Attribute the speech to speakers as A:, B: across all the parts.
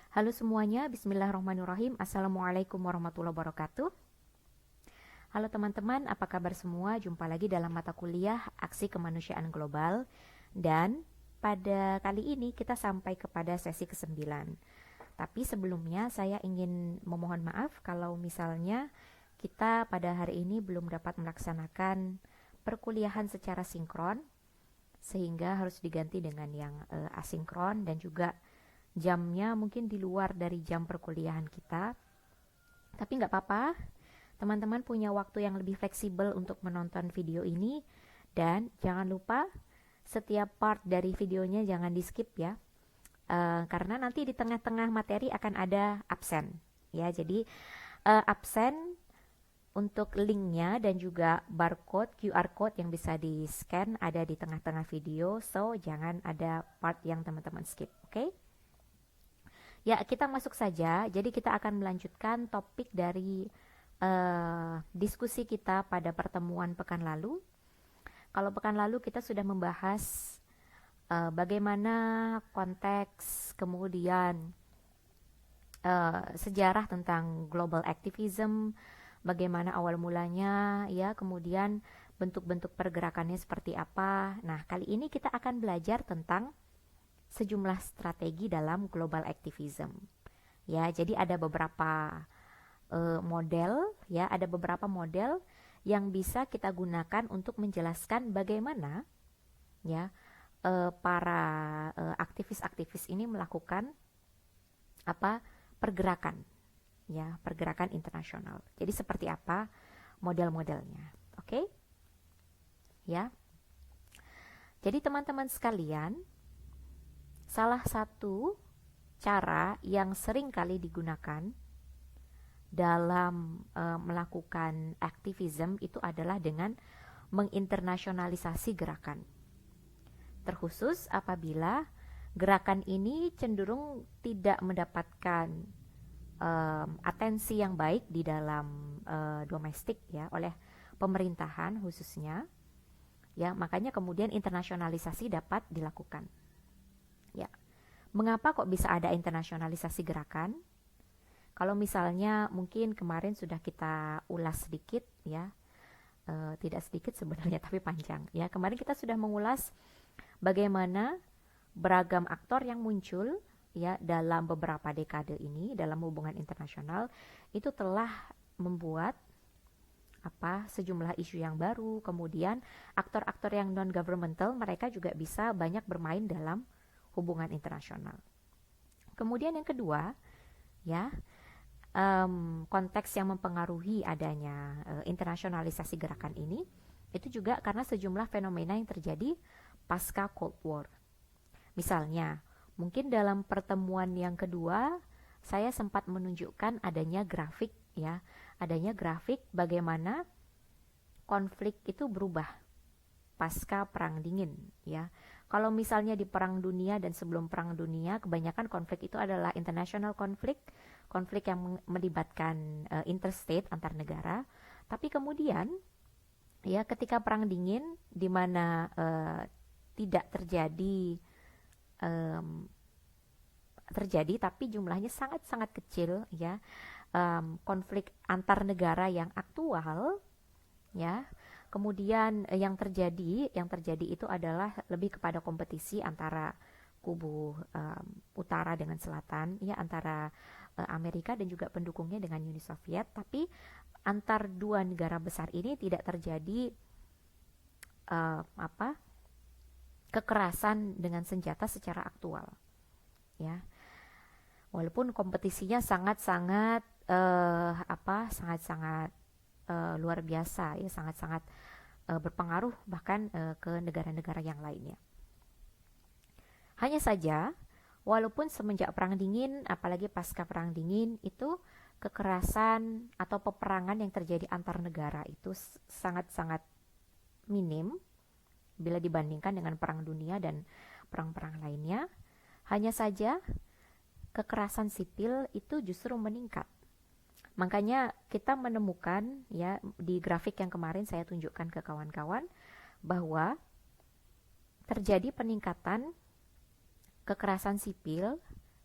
A: Halo semuanya, bismillahirrahmanirrahim. Assalamualaikum warahmatullahi wabarakatuh. Halo teman-teman, apa kabar semua? Jumpa lagi dalam mata kuliah Aksi Kemanusiaan Global. Dan pada kali ini kita sampai kepada sesi ke-9. Tapi sebelumnya saya ingin memohon maaf kalau misalnya kita pada hari ini belum dapat melaksanakan perkuliahan secara sinkron, sehingga harus diganti dengan yang asinkron, dan juga jamnya mungkin di luar dari jam perkuliahan kita. Tapi nggak apa-apa, teman-teman punya waktu yang lebih fleksibel untuk menonton video ini. Dan jangan lupa setiap part dari videonya jangan di skip ya. Karena nanti di tengah-tengah materi akan ada absen ya. Jadi absen untuk linknya dan juga barcode QR code yang bisa di scan ada di tengah-tengah video. So jangan ada part yang teman-teman skip, oke? Ya, kita masuk saja. Jadi kita akan melanjutkan topik dari diskusi kita pada pertemuan pekan lalu. Kalau pekan lalu kita sudah membahas bagaimana konteks, kemudian sejarah tentang global activism, bagaimana awal mulanya, ya, kemudian bentuk-bentuk pergerakannya seperti apa. Nah, kali ini kita akan belajar tentang sejumlah strategi dalam global activism. Ya, jadi ada beberapa model, ya, ada beberapa model yang bisa kita gunakan untuk menjelaskan bagaimana, ya, para aktivis-aktivis ini melakukan apa pergerakan, ya, pergerakan internasional. Jadi seperti apa model-modelnya, oke? Ya, jadi teman-teman sekalian, salah satu cara yang sering kali digunakan dalam melakukan aktivisme itu adalah dengan menginternasionalisasi gerakan. Terkhusus apabila gerakan ini cenderung tidak mendapatkan atensi yang baik di dalam domestik, ya, oleh pemerintahan khususnya, ya, makanya kemudian internasionalisasi dapat dilakukan. Ya, mengapa kok bisa ada internasionalisasi gerakan? Kalau misalnya mungkin kemarin sudah kita ulas sedikit, ya, tidak sedikit sebenarnya tapi panjang. Ya, kemarin kita sudah mengulas bagaimana beragam aktor yang muncul, ya, dalam beberapa dekade ini dalam hubungan internasional itu telah membuat sejumlah isu yang baru. Kemudian aktor-aktor yang non governmental mereka juga bisa banyak bermain dalam hubungan internasional. Kemudian yang kedua, ya, konteks yang mempengaruhi adanya internasionalisasi gerakan ini itu juga karena sejumlah fenomena yang terjadi pasca Cold War. Misalnya, mungkin dalam pertemuan yang kedua saya sempat menunjukkan adanya grafik, ya, adanya grafik bagaimana konflik itu berubah pasca Perang Dingin, ya. Kalau misalnya di Perang Dunia dan sebelum Perang Dunia, kebanyakan konflik itu adalah international konflik, konflik yang melibatkan interstate, antar negara. Tapi kemudian, ya, ketika Perang Dingin, di mana tidak terjadi, tapi jumlahnya sangat-sangat kecil, ya, konflik antar negara yang aktual, ya. Kemudian yang terjadi itu adalah lebih kepada kompetisi antara kubu utara dengan selatan, ya, antara Amerika dan juga pendukungnya dengan Uni Soviet. Tapi antar dua negara besar ini tidak terjadi kekerasan dengan senjata secara aktual, ya. Walaupun kompetisinya sangat-sangat sangat-sangat luar biasa, ya, sangat-sangat berpengaruh bahkan ke negara-negara yang lainnya. Hanya saja, walaupun semenjak Perang Dingin, apalagi pasca Perang Dingin, itu kekerasan atau peperangan yang terjadi antar negara itu sangat-sangat minim bila dibandingkan dengan Perang Dunia dan perang-perang lainnya. Hanya saja, kekerasan sipil itu justru meningkat. Makanya kita menemukan, ya, di grafik yang kemarin saya tunjukkan ke kawan-kawan bahwa terjadi peningkatan kekerasan sipil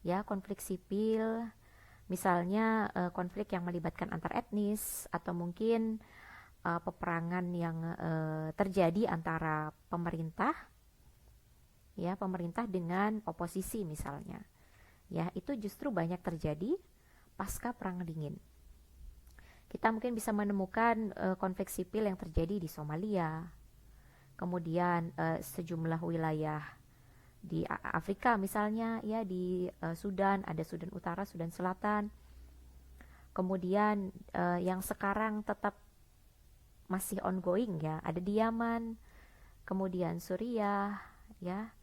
A: ya, konflik sipil, misalnya konflik yang melibatkan antar etnis atau mungkin peperangan yang terjadi antara pemerintah dengan oposisi misalnya. Ya, itu justru banyak terjadi pasca Perang Dingin. Kita mungkin bisa menemukan konflik sipil yang terjadi di Somalia, kemudian sejumlah wilayah di Afrika misalnya, ya, di Sudan, ada Sudan Utara, Sudan Selatan. Kemudian yang sekarang tetap masih ongoing, ya, ada di Yaman, kemudian Suriah, ya,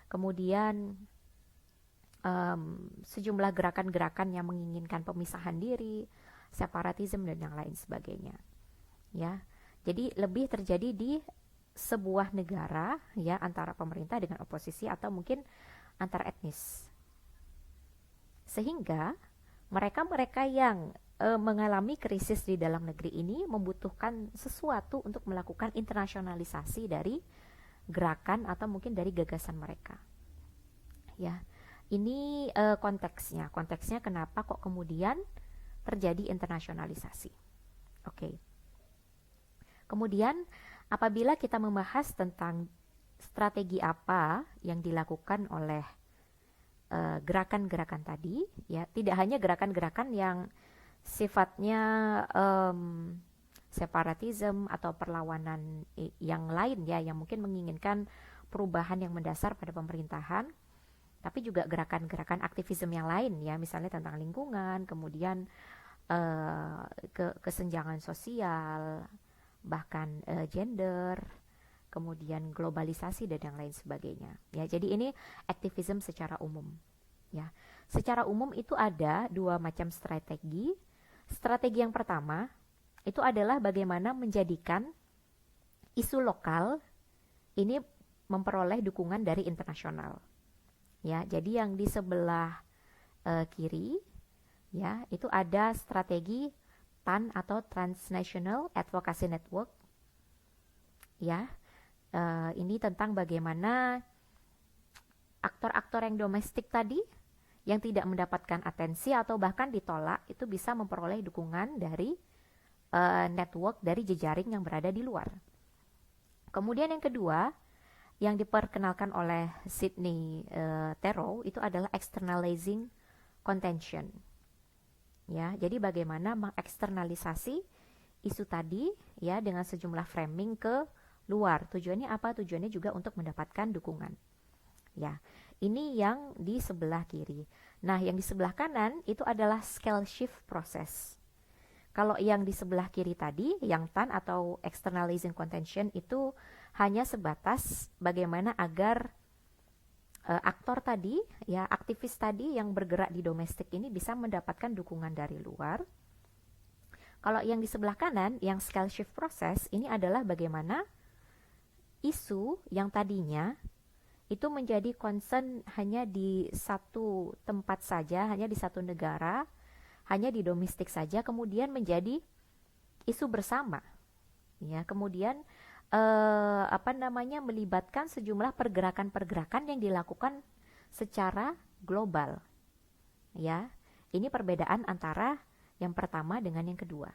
A: kemudian sejumlah gerakan-gerakan yang menginginkan pemisahan diri, separatisme dan yang lain sebagainya, ya. Jadi lebih terjadi di sebuah negara, ya, antara pemerintah dengan oposisi atau mungkin antar etnis. Sehingga mereka-mereka yang mengalami krisis di dalam negeri ini membutuhkan sesuatu untuk melakukan internasionalisasi dari gerakan atau mungkin dari gagasan mereka. Ya, ini konteksnya kenapa kok kemudian terjadi internasionalisasi. Oke. Kemudian apabila kita membahas tentang strategi apa yang dilakukan oleh gerakan-gerakan tadi, ya, tidak hanya gerakan-gerakan yang sifatnya separatism atau perlawanan yang lain, ya, yang mungkin menginginkan perubahan yang mendasar pada pemerintahan, tapi juga gerakan-gerakan aktivisme yang lain, ya, misalnya tentang lingkungan, kemudian kesenjangan sosial, bahkan gender, kemudian globalisasi dan yang lain sebagainya. Ya, jadi ini aktivisme secara umum. Ya, secara umum itu ada dua macam strategi. Strategi yang pertama itu adalah bagaimana menjadikan isu lokal ini memperoleh dukungan dari internasional. Ya, jadi yang di sebelah kiri, ya, itu ada strategi TAN atau Transnational Advocacy Network. Ya, ini tentang bagaimana aktor-aktor yang domestik tadi yang tidak mendapatkan atensi atau bahkan ditolak itu bisa memperoleh dukungan dari network, dari jejaring yang berada di luar. Kemudian yang kedua yang diperkenalkan oleh Sidney Terrell itu adalah externalizing contention. Ya, jadi bagaimana mengeksternalisasi isu tadi, ya, dengan sejumlah framing ke luar. Tujuannya apa? Tujuannya juga untuk mendapatkan dukungan. Ya, ini yang di sebelah kiri. Nah, yang di sebelah kanan itu adalah scale shift process. Kalau yang di sebelah kiri tadi, yang TAN atau externalizing contention itu hanya sebatas bagaimana agar aktor tadi, ya, aktivis tadi yang bergerak di domestik ini bisa mendapatkan dukungan dari luar. Kalau yang di sebelah kanan, yang scale shift process, ini adalah bagaimana isu yang tadinya itu menjadi concern hanya di satu tempat saja, hanya di satu negara, hanya di domestik saja, kemudian menjadi isu bersama. Ya, kemudian melibatkan sejumlah pergerakan-pergerakan yang dilakukan secara global. Ya, ini perbedaan antara yang pertama dengan yang kedua.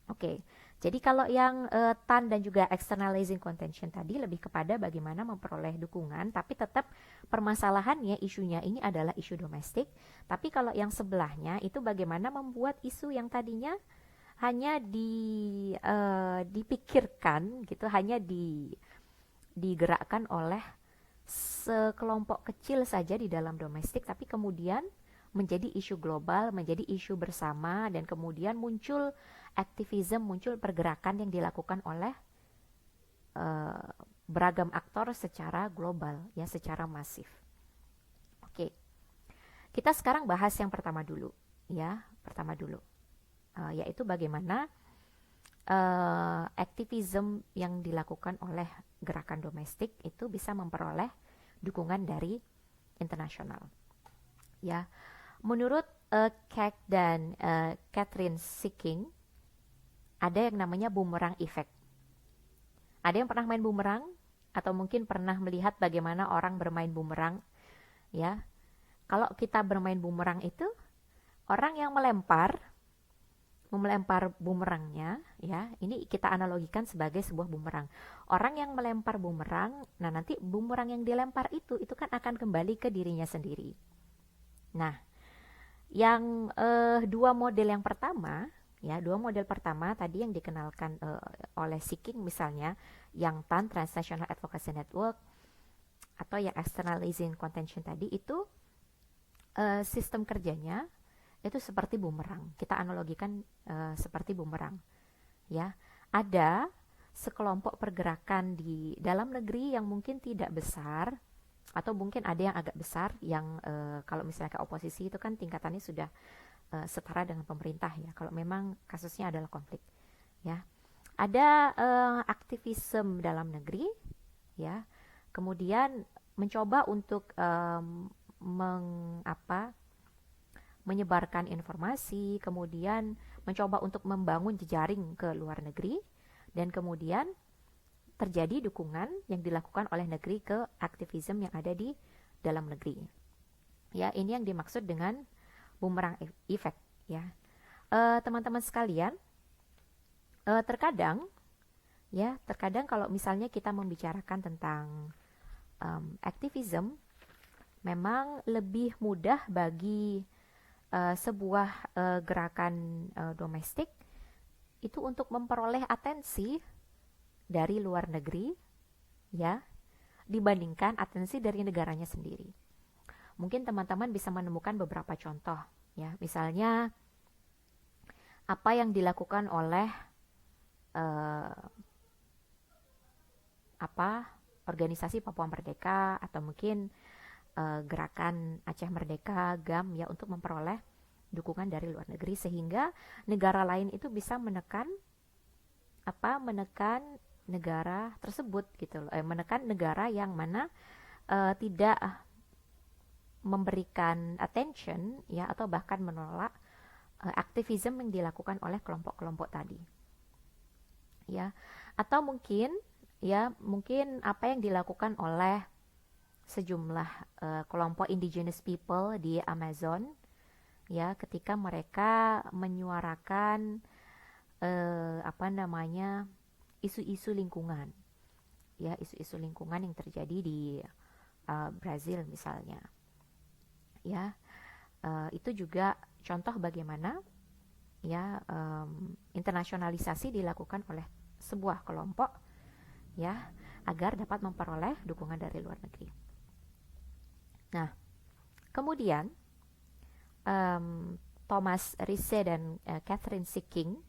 A: Oke, jadi kalau yang TAN dan juga externalizing contention tadi lebih kepada bagaimana memperoleh dukungan, tapi tetap permasalahannya, isunya ini adalah isu domestik. Tapi kalau yang sebelahnya itu bagaimana membuat isu yang tadinya hanya dipikirkan gitu, hanya digerakkan oleh sekelompok kecil saja di dalam domestik, tapi kemudian menjadi isu global, menjadi isu bersama, dan kemudian muncul aktivisme, muncul pergerakan yang dilakukan oleh beragam aktor secara global, ya, secara masif. Oke, kita sekarang bahas yang pertama dulu, ya, yaitu bagaimana aktivisme yang dilakukan oleh gerakan domestik itu bisa memperoleh dukungan dari internasional. Ya, menurut Keck dan Catherine Seeking, ada yang namanya boomerang effect. Ada yang pernah main boomerang atau mungkin pernah melihat bagaimana orang bermain boomerang, ya? Kalau kita bermain bumerang itu, orang yang melempar bumerangnya, ya, ini kita analogikan sebagai sebuah bumerang. Orang yang melempar bumerang, nah nanti bumerang yang dilempar itu kan akan kembali ke dirinya sendiri. Nah, yang dua model yang pertama, ya, dua model pertama tadi yang dikenalkan oleh Seeking misalnya, yang TAN Transnational Advocacy Network atau yang Externalizing Contention tadi itu sistem kerjanya itu seperti bumerang. Kita analogikan seperti bumerang, ya. Ada sekelompok pergerakan di dalam negeri yang mungkin tidak besar, atau mungkin ada yang agak besar, yang kalau misalnya ke oposisi itu kan tingkatannya sudah setara dengan pemerintah, ya, kalau memang kasusnya adalah konflik, ya. Ada aktivisme dalam negeri, ya, kemudian mencoba untuk menyebarkan informasi, kemudian mencoba untuk membangun jejaring ke luar negeri, dan kemudian terjadi dukungan yang dilakukan oleh negeri ke aktivisme yang ada di dalam negeri. Ya, ini yang dimaksud dengan bumerang effect, ya. Teman-teman sekalian, terkadang kalau misalnya kita membicarakan tentang aktivisme, memang lebih mudah bagi sebuah gerakan domestik itu untuk memperoleh atensi dari luar negeri, ya, dibandingkan atensi dari negaranya sendiri. Mungkin teman-teman bisa menemukan beberapa contoh, ya. Misalnya apa yang dilakukan oleh organisasi Papua Merdeka, atau mungkin gerakan Aceh Merdeka, GAM, ya, untuk memperoleh dukungan dari luar negeri sehingga negara lain itu bisa menekan negara tersebut, gitu loh. Menekan negara yang mana tidak memberikan attention, ya, atau bahkan menolak aktivisme yang dilakukan oleh kelompok-kelompok tadi, ya. Atau mungkin apa yang dilakukan oleh sejumlah kelompok indigenous people di Amazon, ya, ketika mereka menyuarakan isu-isu lingkungan, ya, isu-isu lingkungan yang terjadi di Brazil misalnya, ya. Itu juga contoh bagaimana, ya, internasionalisasi dilakukan oleh sebuah kelompok, ya, agar dapat memperoleh dukungan dari luar negeri. Nah, kemudian Thomas Rise dan Catherine Seeking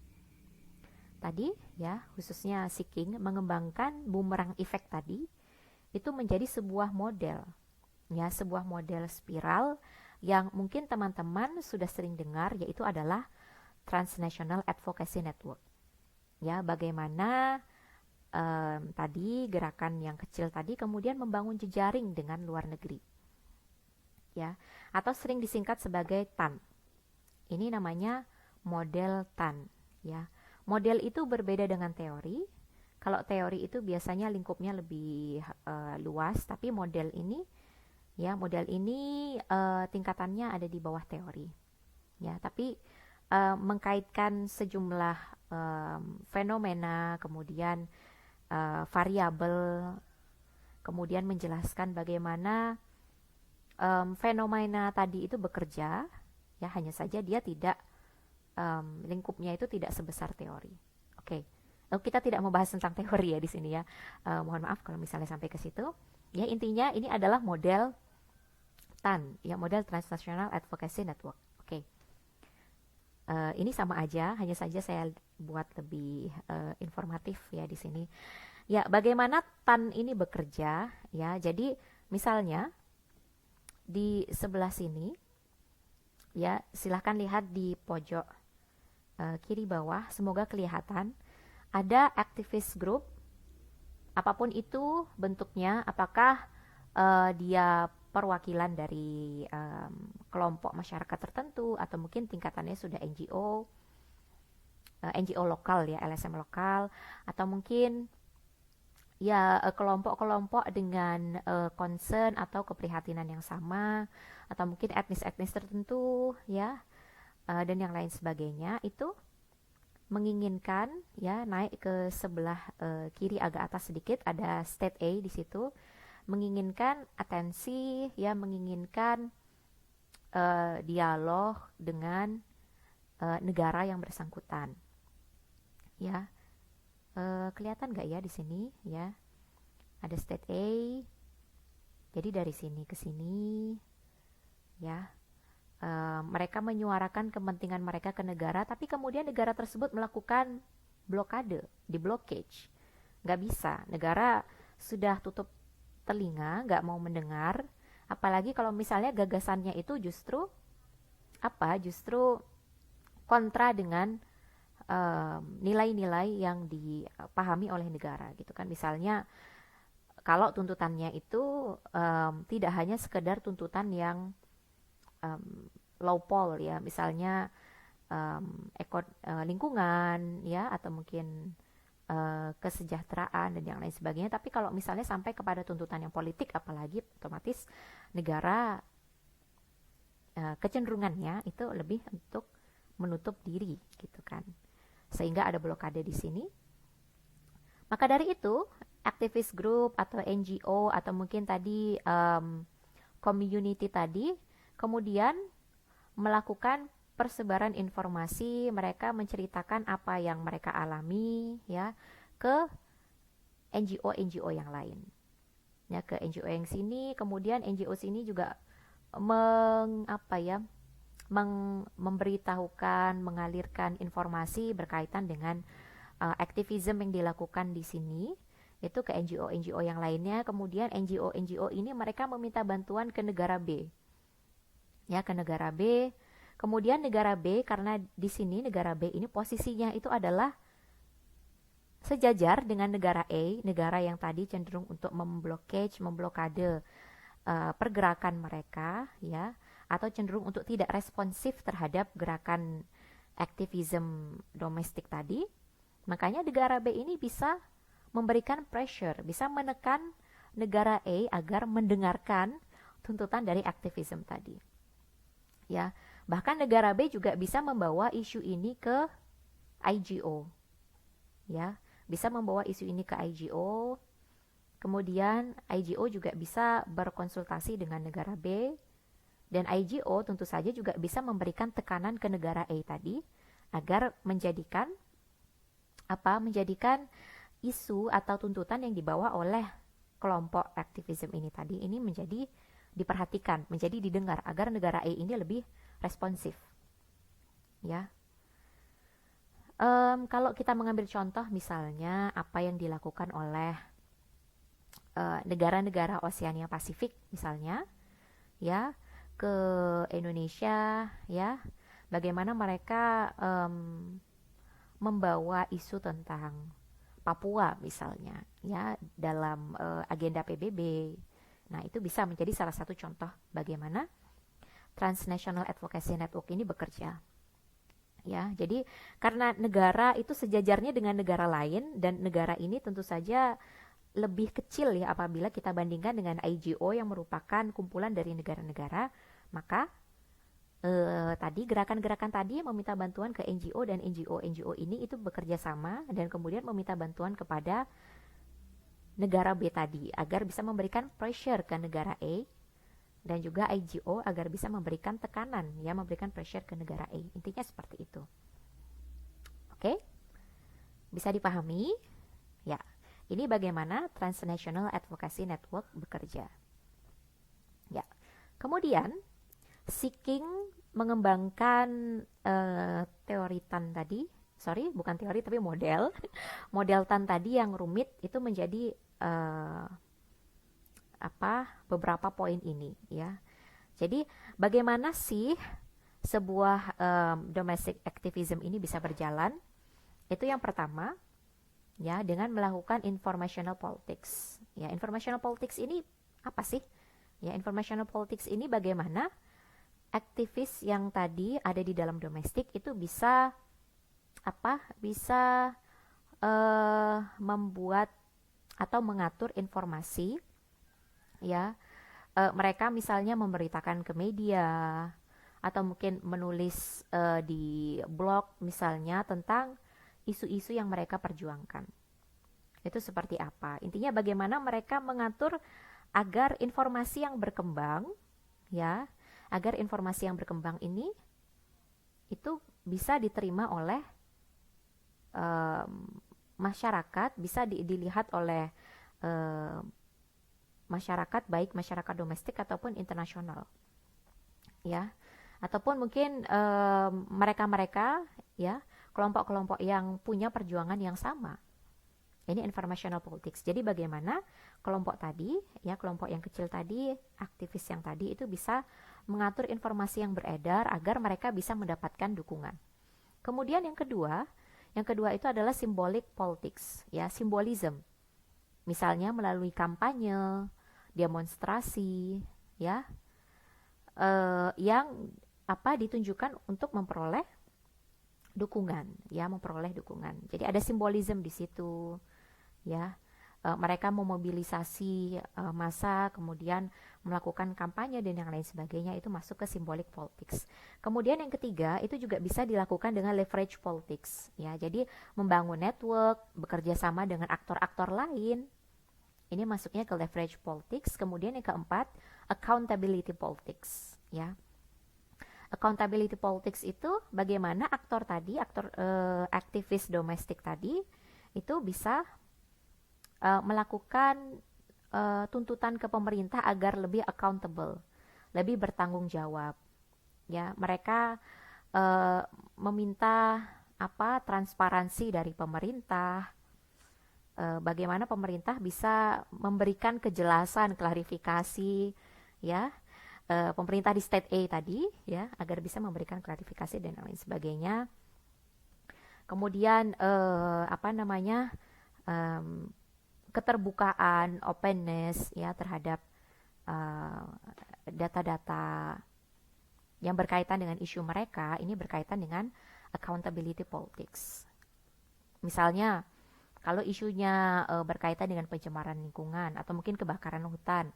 A: tadi, ya, khususnya Seeking mengembangkan bumerang effect tadi itu menjadi sebuah model, ya, sebuah model spiral yang mungkin teman-teman sudah sering dengar, yaitu adalah Transnational Advocacy Network, ya. Bagaimana tadi gerakan yang kecil tadi kemudian membangun jejaring dengan luar negeri, ya, atau sering disingkat sebagai TAN. Ini namanya model TAN, ya. Model itu berbeda dengan teori. Kalau teori itu biasanya lingkupnya lebih luas, tapi model ini tingkatannya ada di bawah teori, ya. Tapi mengkaitkan sejumlah fenomena, kemudian variabel, kemudian menjelaskan bagaimana fenomena tadi itu bekerja, ya. Hanya saja dia tidak lingkupnya itu tidak sebesar teori. Oke. Kita tidak membahas tentang teori, ya, di sini, ya. Mohon maaf kalau misalnya sampai ke situ. Ya, intinya ini adalah model TAN, ya, model Transnational Advocacy Network. Oke. Ini sama aja, hanya saja saya buat lebih informatif, ya, di sini. Ya, bagaimana TAN ini bekerja, ya. Jadi misalnya di sebelah sini, ya, silahkan lihat di pojok kiri bawah, semoga kelihatan, ada activist group, apapun itu bentuknya, apakah dia perwakilan dari kelompok masyarakat tertentu, atau mungkin tingkatannya sudah NGO lokal, ya, LSM lokal, atau mungkin ya kelompok-kelompok dengan concern atau keprihatinan yang sama, atau mungkin etnis-etnis tertentu ya, dan yang lain sebagainya, itu menginginkan ya naik ke sebelah kiri agak atas sedikit ada state A di situ, menginginkan atensi ya, menginginkan dialog dengan negara yang bersangkutan ya. Kelihatan nggak ya di sini ya, ada state A, jadi dari sini ke sini ya. Mereka menyuarakan kepentingan mereka ke negara, tapi kemudian negara tersebut melakukan blokade, di blockage. Nggak bisa, negara sudah tutup telinga, nggak mau mendengar. Apalagi kalau misalnya gagasannya itu justru justru kontra dengan nilai-nilai yang dipahami oleh negara gitu kan. Misalnya kalau tuntutannya itu tidak hanya sekedar tuntutan yang low poll ya, misalnya lingkungan ya, atau mungkin kesejahteraan dan yang lain sebagainya, tapi kalau misalnya sampai kepada tuntutan yang politik, apalagi otomatis negara kecenderungannya itu lebih untuk menutup diri gitu kan, sehingga ada blokade di sini. Maka dari itu aktivis group atau NGO atau mungkin tadi community tadi kemudian melakukan persebaran informasi, mereka menceritakan apa yang mereka alami ya ke NGO yang lain. Ya, ke NGO yang sini, kemudian NGO sini juga memberitahukan, mengalirkan informasi berkaitan dengan aktivisme yang dilakukan di sini itu ke NGO yang lainnya. Kemudian NGO ini mereka meminta bantuan ke negara B. Ya, ke negara B. Kemudian negara B, karena di sini negara B ini posisinya itu adalah sejajar dengan negara A, negara yang tadi cenderung untuk memblokade pergerakan mereka ya, atau cenderung untuk tidak responsif terhadap gerakan aktivisme domestik tadi. Makanya negara B ini bisa memberikan pressure, bisa menekan negara A agar mendengarkan tuntutan dari aktivisme tadi. Ya, bahkan negara B juga bisa membawa isu ini ke IGO. Ya, bisa membawa isu ini ke IGO. Kemudian IGO juga bisa berkonsultasi dengan negara B, dan IGO tentu saja juga bisa memberikan tekanan ke negara A tadi agar menjadikan isu atau tuntutan yang dibawa oleh kelompok aktivisme ini tadi ini menjadi diperhatikan, menjadi didengar agar negara A ini lebih responsif. Ya, kalau kita mengambil contoh misalnya apa yang dilakukan oleh negara-negara Oseania Pasifik misalnya, ya, ke Indonesia, ya, bagaimana mereka membawa isu tentang Papua misalnya, ya, dalam agenda PBB. Nah, itu bisa menjadi salah satu contoh bagaimana Transnational Advocacy Network ini bekerja. Ya, jadi karena negara itu sejajarnya dengan negara lain, dan negara ini tentu saja lebih kecil ya apabila kita bandingkan dengan IGO yang merupakan kumpulan dari negara-negara, maka tadi gerakan-gerakan tadi meminta bantuan ke NGO, dan NGO ini itu bekerja sama dan kemudian meminta bantuan kepada negara B tadi agar bisa memberikan pressure ke negara A, dan juga IGO agar bisa memberikan tekanan, ya, memberikan pressure ke negara A. Intinya seperti itu. Oke? Bisa dipahami? Ya. Ini bagaimana Transnational Advocacy Network bekerja. Ya. Kemudian seeking mengembangkan teori TAN tadi, bukan teori tapi model model TAN tadi yang rumit itu menjadi beberapa poin ini ya. Jadi bagaimana sih sebuah domestic activism ini bisa berjalan? Itu yang pertama ya, dengan melakukan informational politics. Ya, informational politics ini apa sih? Ya, informational politics ini bagaimana aktivis yang tadi ada di dalam domestik itu bisa membuat atau mengatur informasi, ya. Mereka misalnya memberitakan ke media atau mungkin menulis di blog misalnya tentang isu-isu yang mereka perjuangkan. Itu seperti apa? Intinya bagaimana mereka mengatur agar informasi yang berkembang, ya, agar informasi yang berkembang ini itu bisa diterima oleh masyarakat, bisa dilihat oleh masyarakat, baik masyarakat domestik ataupun internasional, ya, ataupun mungkin mereka-mereka, ya, kelompok-kelompok yang punya perjuangan yang sama. Ini informational politics. Jadi bagaimana kelompok tadi, ya, kelompok yang kecil tadi, aktivis yang tadi itu bisa mengatur informasi yang beredar agar mereka bisa mendapatkan dukungan. Kemudian yang kedua itu adalah symbolic politics, ya, simbolism. Misalnya melalui kampanye, demonstrasi, ya, yang ditunjukkan untuk memperoleh dukungan, ya, memperoleh dukungan. Jadi ada simbolism di situ, ya. Mereka memobilisasi massa, kemudian melakukan kampanye dan yang lain sebagainya, itu masuk ke symbolic politics. Kemudian yang ketiga itu juga bisa dilakukan dengan leverage politics, ya. Jadi membangun network, bekerja sama dengan aktor-aktor lain. Ini masuknya ke leverage politics. Kemudian yang keempat, accountability politics, ya. Accountability politics itu bagaimana aktor tadi, aktivis domestik tadi itu bisa melakukan tuntutan ke pemerintah agar lebih accountable, lebih bertanggung jawab, ya. Mereka meminta transparansi dari pemerintah, bagaimana pemerintah bisa memberikan kejelasan, klarifikasi, ya, pemerintah di state A tadi, ya, agar bisa memberikan klarifikasi dan lain sebagainya. Kemudian keterbukaan, openness, ya, terhadap data-data yang berkaitan dengan isu mereka, ini berkaitan dengan accountability politics. Misalnya kalau isunya berkaitan dengan pencemaran lingkungan atau mungkin kebakaran hutan,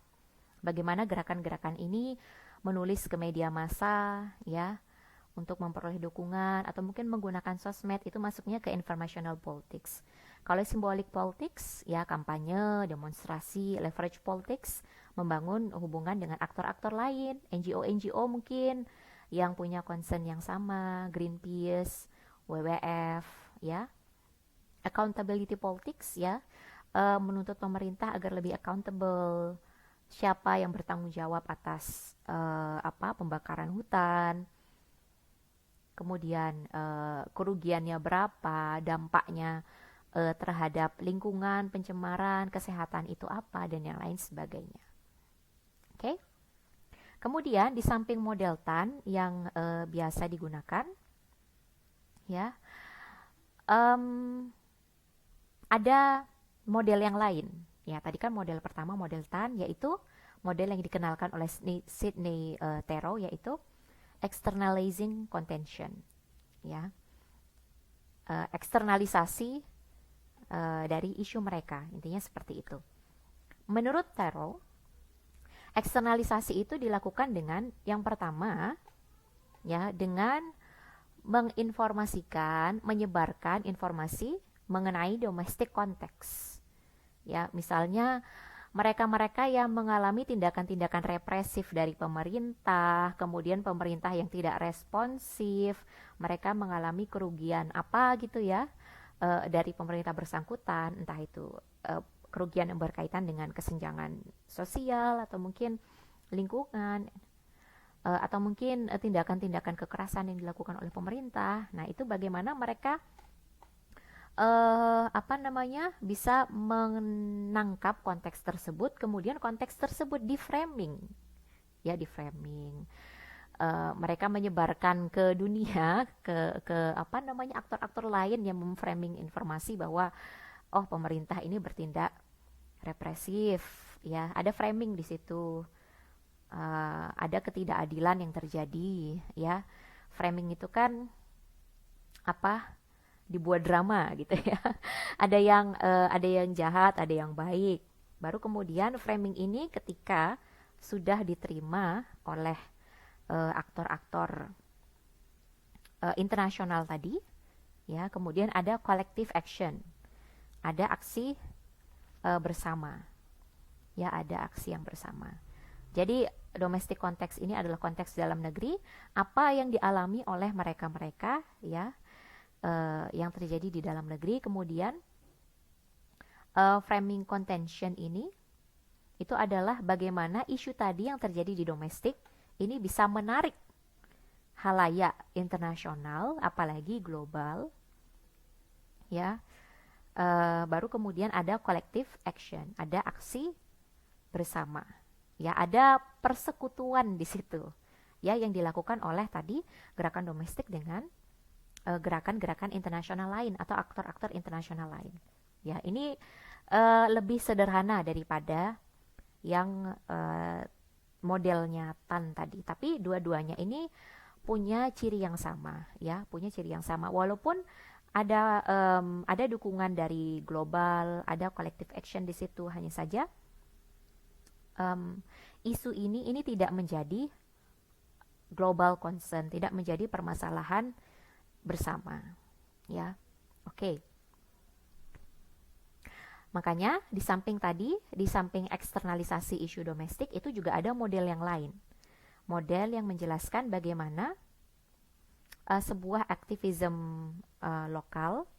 A: bagaimana gerakan-gerakan ini menulis ke media massa, ya, untuk memperoleh dukungan atau mungkin menggunakan sosmed, itu masuknya ke informational politics. Kalau symbolic politics, ya, kampanye, demonstrasi. Leverage politics, membangun hubungan dengan aktor-aktor lain, NGO mungkin yang punya concern yang sama, Greenpeace, WWF, ya. Accountability politics, ya, menuntut pemerintah agar lebih accountable, siapa yang bertanggung jawab atas pembakaran hutan, kemudian kerugiannya berapa, dampaknya terhadap lingkungan, pencemaran, kesehatan itu apa, dan yang lain sebagainya. Oke. Kemudian di samping model TAN yang biasa digunakan, ya, ada model yang lain. Ya, tadi kan model pertama model TAN, yaitu model yang dikenalkan oleh Sidney Terrell, yaitu externalizing contention, ya, eksternalisasi dari isu mereka, intinya seperti itu. Menurut Terrell, eksternalisasi itu dilakukan dengan yang pertama, ya, dengan menginformasikan, menyebarkan informasi mengenai domestic context, ya. Misalnya mereka-mereka yang mengalami tindakan-tindakan represif dari pemerintah, kemudian pemerintah yang tidak responsif, mereka mengalami kerugian apa gitu, ya, dari pemerintah bersangkutan, entah itu kerugian yang berkaitan dengan kesenjangan sosial atau mungkin lingkungan, atau mungkin tindakan-tindakan kekerasan yang dilakukan oleh pemerintah. Nah, itu bagaimana mereka bisa menangkap konteks tersebut, kemudian konteks tersebut di framing, ya, di framing. Mereka menyebarkan ke dunia, ke aktor-aktor lain yang memframing informasi bahwa oh, pemerintah ini bertindak represif, ya, ada framing di situ. Ada ketidakadilan yang terjadi, ya. Framing itu kan dibuat drama gitu ya. Ada yang jahat, ada yang baik. Baru kemudian framing ini ketika sudah diterima oleh aktor-aktor internasional tadi, ya, kemudian ada collective action, ada aksi bersama, ya, ada aksi yang bersama. Jadi domestic konteks ini adalah konteks dalam negeri, apa yang dialami oleh mereka-mereka, ya, yang terjadi di dalam negeri. Kemudian framing contention ini itu adalah bagaimana isu tadi yang terjadi di domestik ini bisa menarik halayak internasional, apalagi global, ya. Baru kemudian ada collective action, ada aksi bersama, ya, ada persekutuan di situ, ya, yang dilakukan oleh tadi gerakan domestik dengan gerakan-gerakan internasional lain atau aktor-aktor internasional lain. Ya, ini lebih sederhana daripada yang modelnya TAN tadi, tapi dua-duanya ini punya ciri yang sama, ya, punya ciri yang sama. Walaupun ada dukungan dari global, ada collective action di situ, hanya saja isu ini tidak menjadi global concern, tidak menjadi permasalahan bersama, ya. Oke. Makanya di samping tadi, di samping eksternalisasi isu domestik, itu juga ada model yang lain. Model yang menjelaskan bagaimana sebuah aktivisme lokal,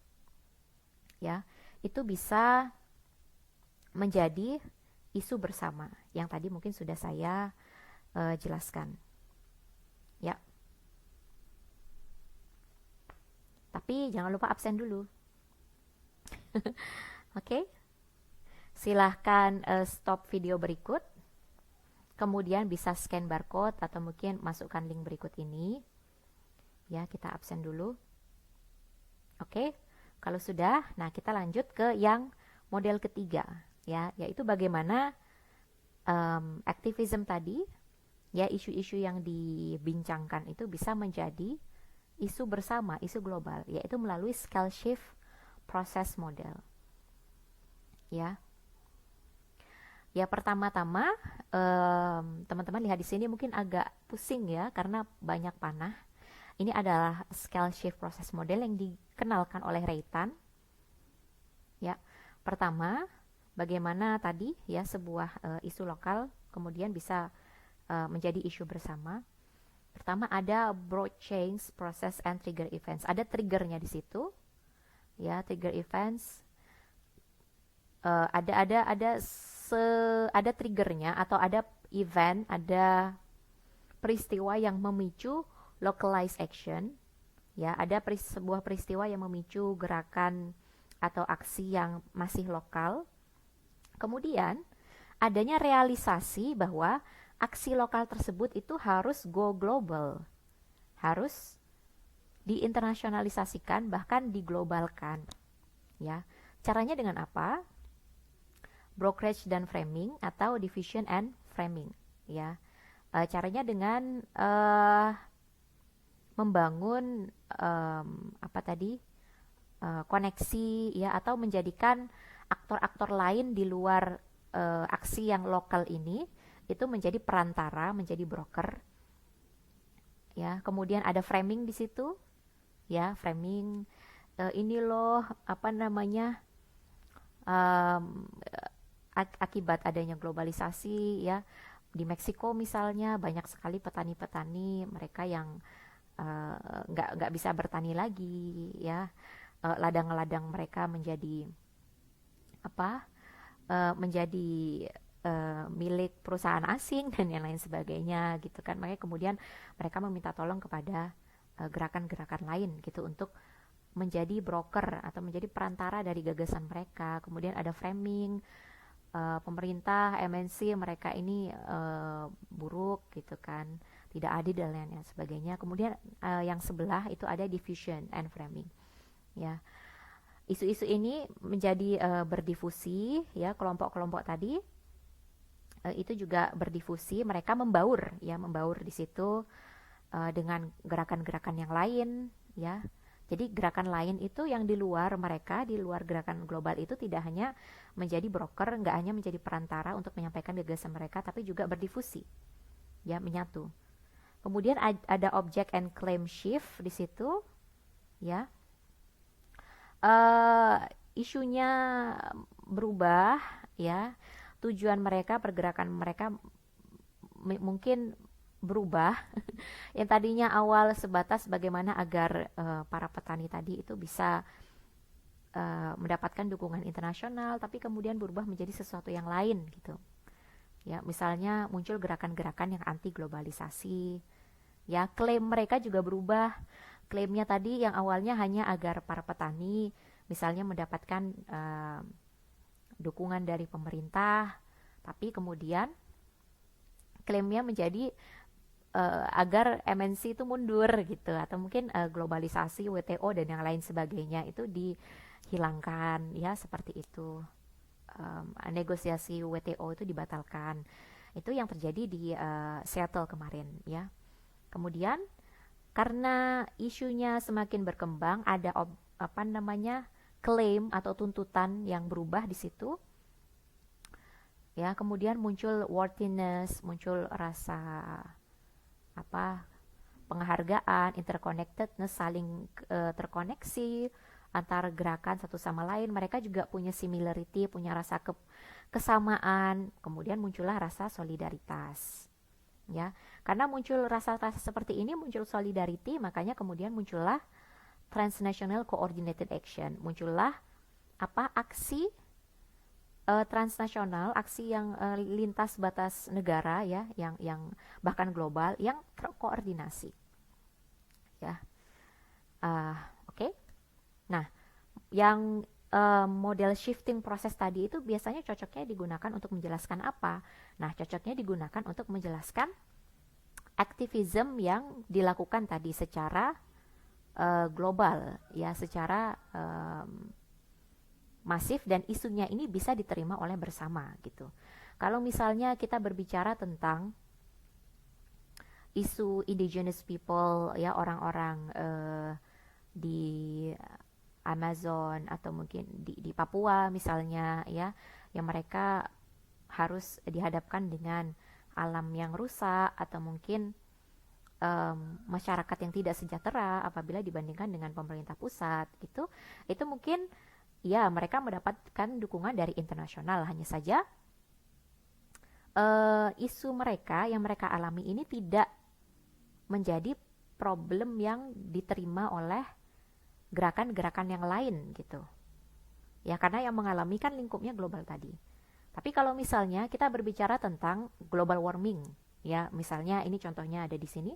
A: ya, itu bisa menjadi isu bersama, yang tadi mungkin sudah saya jelaskan, ya. Tapi jangan lupa absen dulu. Oke. Silahkan stop video berikut, kemudian bisa scan barcode atau mungkin masukkan link berikut ini. Ya, kita absen dulu. Oke, kalau sudah, nah kita lanjut ke yang model ketiga, ya, yaitu bagaimana aktivisme tadi, ya, isu-isu yang dibincangkan itu bisa menjadi isu bersama, isu global, yaitu melalui scale shift process model. Ya. Ya, pertama-tama teman-teman lihat di sini mungkin agak pusing ya karena banyak panah. Ini adalah scale shift process model yang dikenalkan oleh Reitan. Ya, pertama, bagaimana tadi ya sebuah isu lokal kemudian bisa menjadi isu bersama. Pertama ada broad change process and trigger events. Ada triggernya di situ. Ya, trigger events. Ada triggernya atau ada event, ada peristiwa yang memicu localized action, ya, ada sebuah peristiwa yang memicu gerakan atau aksi yang masih lokal. Kemudian adanya realisasi bahwa aksi lokal tersebut itu harus go global, harus diinternasionalisasikan, bahkan diglobalkan, ya. Caranya dengan apa? Brokerage dan framing atau diffusion and framing, ya. Caranya dengan membangun koneksi, ya, atau menjadikan aktor-aktor lain di luar aksi yang lokal ini itu menjadi perantara, menjadi broker, ya. Kemudian ada framing di situ, ya, framing ini loh akibat adanya globalisasi, ya, di Meksiko misalnya banyak sekali petani-petani mereka yang nggak bisa bertani lagi, ya. Ladang-ladang mereka menjadi menjadi milik perusahaan asing dan yang lain sebagainya gitu kan. Makanya kemudian mereka meminta tolong kepada gerakan-gerakan lain gitu untuk menjadi broker atau menjadi perantara dari gagasan mereka. Kemudian ada framing, pemerintah, MNC mereka ini buruk gitu kan, tidak adil dan lain sebagainya. Kemudian yang sebelah itu ada diffusion and framing, ya. Isu-isu ini menjadi berdifusi, ya, kelompok-kelompok tadi itu juga berdifusi, mereka membaur di situ dengan gerakan-gerakan yang lain, ya. Jadi gerakan lain itu yang di luar mereka, di luar gerakan global itu tidak hanya menjadi broker, nggak hanya menjadi perantara untuk menyampaikan gagasan mereka, tapi juga berdifusi, ya, menyatu. Kemudian ada object and claim shift di situ, ya. eh Isunya berubah, ya. Tujuan mereka, pergerakan mereka mungkin berubah. Yang tadinya awal sebatas bagaimana agar para petani tadi itu bisa mendapatkan dukungan internasional, tapi kemudian berubah menjadi sesuatu yang lain gitu. Ya, misalnya muncul gerakan-gerakan yang anti globalisasi. Ya, klaim mereka juga berubah. Klaimnya tadi yang awalnya hanya agar para petani misalnya mendapatkan dukungan dari pemerintah, tapi kemudian klaimnya menjadi agar MNC itu mundur gitu, atau mungkin globalisasi, WTO dan yang lain sebagainya itu dihilangkan, ya, seperti itu. Negosiasi WTO itu dibatalkan. Itu yang terjadi di Seattle kemarin, ya. Kemudian karena isunya semakin berkembang, ada apa namanya, klaim atau tuntutan yang berubah di situ, ya. Kemudian muncul worthiness, muncul rasa apa, penghargaan, interconnectedness, saling terkoneksi antar gerakan satu sama lain. Mereka juga punya similarity, punya rasa kesamaan. Kemudian muncullah rasa solidaritas, ya. Karena muncul rasa-rasa seperti ini, muncul solidarity, makanya kemudian muncullah transnational coordinated action, muncullah aksi transnasional, aksi yang lintas batas negara, ya, yang bahkan global, yang terkoordinasi, ya. Oke. Nah, yang model shifting proses tadi itu biasanya cocoknya digunakan untuk menjelaskan apa? Nah, cocoknya digunakan untuk menjelaskan aktivisme yang dilakukan tadi secara global, ya, secara masif, dan isunya ini bisa diterima oleh bersama gitu. Kalau misalnya kita berbicara tentang isu indigenous people, ya, orang-orang di Amazon atau mungkin di Papua misalnya, ya, yang mereka harus dihadapkan dengan alam yang rusak atau mungkin masyarakat yang tidak sejahtera apabila dibandingkan dengan pemerintah pusat gitu, itu mungkin, ya, mereka mendapatkan dukungan dari internasional. Hanya saja isu mereka yang mereka alami ini tidak menjadi problem yang diterima oleh gerakan-gerakan yang lain gitu, ya, karena yang mengalami kan lingkupnya global tadi. Tapi kalau misalnya kita berbicara tentang global warming, ya, misalnya ini contohnya ada di sini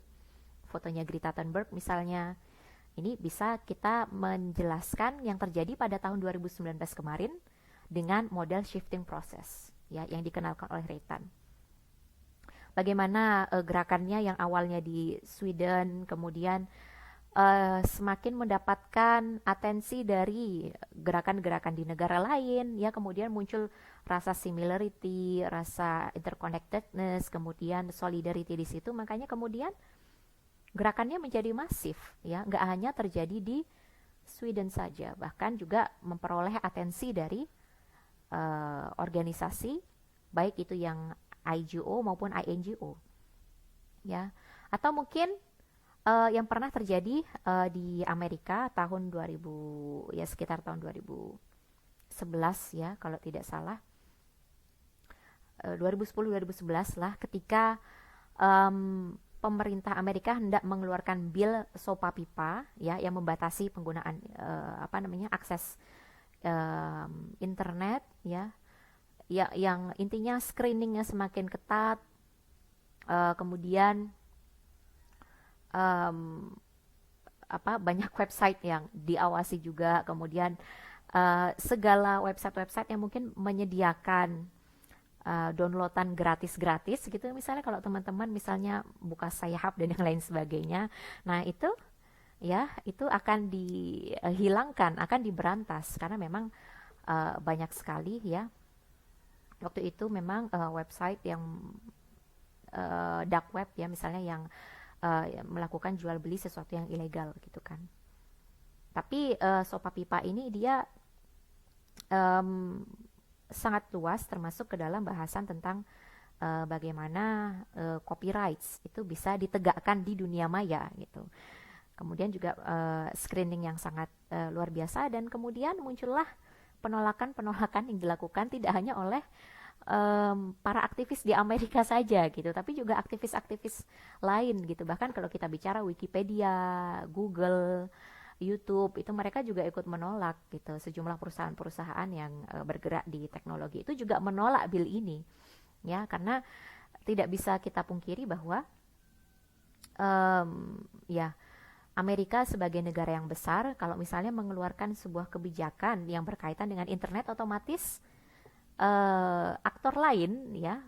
A: fotonya Greta Thunberg misalnya. Ini bisa kita menjelaskan yang terjadi pada tahun 2019 kemarin dengan model shifting process, ya, yang dikenalkan oleh Reitan. Bagaimana gerakannya yang awalnya di Sweden kemudian semakin mendapatkan atensi dari gerakan-gerakan di negara lain, ya, kemudian muncul rasa similarity, rasa interconnectedness, kemudian solidarity di situ, makanya kemudian gerakannya menjadi masif, ya, nggak hanya terjadi di Sweden saja, bahkan juga memperoleh atensi dari organisasi, baik itu yang IGO maupun INGO, ya. Atau mungkin yang pernah terjadi di Amerika tahun 2000, ya, sekitar tahun 2011, ya, kalau tidak salah, 2010-2011 lah, ketika pemerintah Amerika hendak mengeluarkan bil SOPA PIPA, ya, yang membatasi penggunaan akses internet, ya, ya, yang intinya screeningnya semakin ketat, kemudian banyak website yang diawasi juga, kemudian segala website-website yang mungkin menyediakan downloadan gratis-gratis gitu, misalnya kalau teman-teman misalnya buka Sayap dan yang lain sebagainya, nah itu, ya, itu akan dihilangkan, akan diberantas, karena memang banyak sekali, ya, waktu itu memang website yang dark web, ya, misalnya yang melakukan jual beli sesuatu yang ilegal gitu kan. Tapi Sopa Pipa ini dia em, sangat luas, termasuk ke dalam bahasan tentang bagaimana copyrights itu bisa ditegakkan di dunia maya gitu. Kemudian juga screening yang sangat luar biasa, dan kemudian muncullah penolakan-penolakan yang dilakukan tidak hanya oleh para aktivis di Amerika saja gitu, tapi juga aktivis-aktivis lain gitu. Bahkan kalau kita bicara Wikipedia, Google, YouTube, itu mereka juga ikut menolak gitu. Sejumlah perusahaan-perusahaan yang bergerak di teknologi itu juga menolak bill ini, ya, karena tidak bisa kita pungkiri bahwa ya, Amerika sebagai negara yang besar, kalau misalnya mengeluarkan sebuah kebijakan yang berkaitan dengan internet, otomatis aktor lain, ya,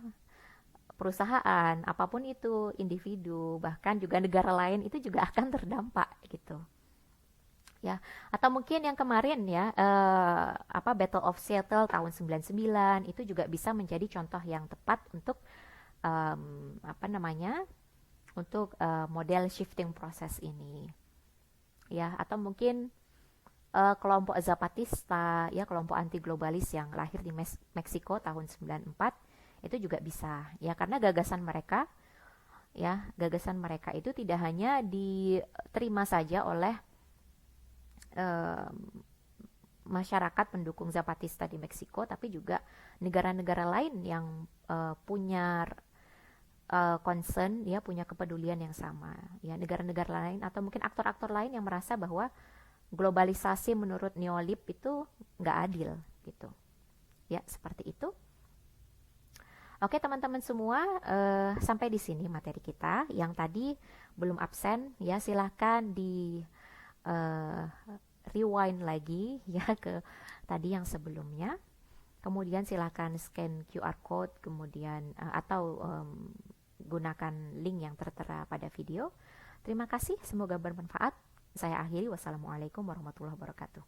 A: perusahaan, apapun itu, individu, bahkan juga negara lain itu juga akan terdampak gitu. Ya, atau mungkin yang kemarin ya, apa, Battle of Seattle tahun 99 itu juga bisa menjadi contoh yang tepat untuk apa namanya? Untuk model shifting proses ini. Ya, atau mungkin kelompok Zapatista, ya, kelompok anti globalis yang lahir di Meksiko tahun 94 itu juga bisa, ya, karena gagasan mereka itu tidak hanya diterima saja oleh masyarakat pendukung Zapatista di Meksiko, tapi juga negara-negara lain yang punya concern, ya, punya kepedulian yang sama, ya, negara-negara lain atau mungkin aktor-aktor lain yang merasa bahwa globalisasi menurut Neolib itu nggak adil gitu, ya, seperti itu. Oke teman-teman semua, sampai di sini materi kita. Yang tadi belum absen, ya, silahkan di rewind lagi ya ke tadi yang sebelumnya. Kemudian silahkan scan QR code, kemudian atau gunakan link yang tertera pada video. Terima kasih, semoga bermanfaat. Saya akhiri, wassalamualaikum warahmatullahi wabarakatuh.